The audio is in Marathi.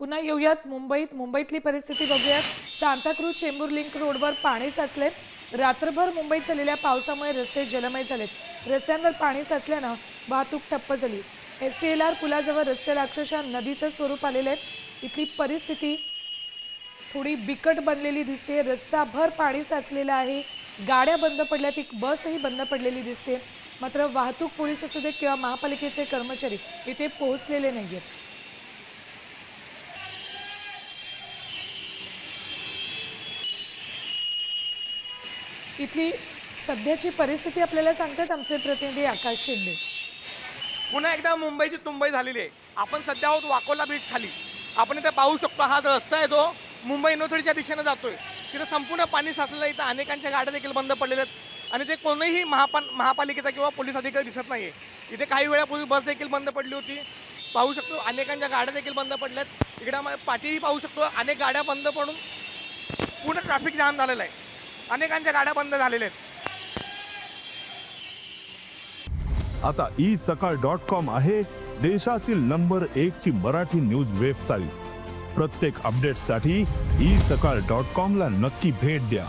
पुन्हा येऊयात मुंबईतली परिस्थिती बघूयात। सांताक्रूज चेंबूर लिंक रोडवर पाणी साचले। रात्रभर मुंबईत झालेल्या पावसामुळे रस्ते जलमय झालेत। रस्त्यांवर पाणी साचल्यानं वाहतूक ठप्प झाली। SCLR पुलाजवळ रस्त्याला अक्षरशः नदीचं स्वरूप आलेलं आहे। इथली परिस्थिती थोडी बिकट बनलेली दिसते। रस्ताभर पाणी साचलेलं आहे। गाड्या बंद पडल्यात, एक बसही बंद पडलेली दिसते। मात्र वाहतूक पोलीस असू देत किंवा महापालिकेचे कर्मचारी इथे पोहोचलेले नाहीयेत। इथली सध्याची परिस्थिती आपल्याला सांगतात आमचे प्रतिनिधी आकाश शिंदे। पुन्हा एकदा मुंबईची तुंबई झालेली आहे। आपण सध्या आहोत वाकोला बीच खाली। आपण इथे पाहू शकतो, हा रस्ता आहे तो मुंबई युनिव्हर्सिटीच्या दिशेने जातोय। तिथे संपूर्ण पाणी साचलेलं आहे। इथं अनेकांच्या गाड्या देखील बंद पडलेल्या आहेत आणि ते कोणीही महापालिकेचा किंवा पोलीस अधिकारी दिसत नाहीये। इथे काही वेळापूर्वी बस देखील बंद पडली होती। पाहू शकतो अनेकांच्या गाड्या देखील बंद पडल्यात। इकडे पाठीही पाहू शकतो, अनेक गाड्या बंद पडून पूर्ण ट्रॅफिक जाम झालेलं आहे। अनेकांच्या गाड्या बंद झालेल्या आहेत। आता isakal.com आहे देशातील नंबर 1 ची मराठी न्यूज वेबसाईट। प्रत्येक अपडेटसाठी isakal.com ला नक्की भेट द्या।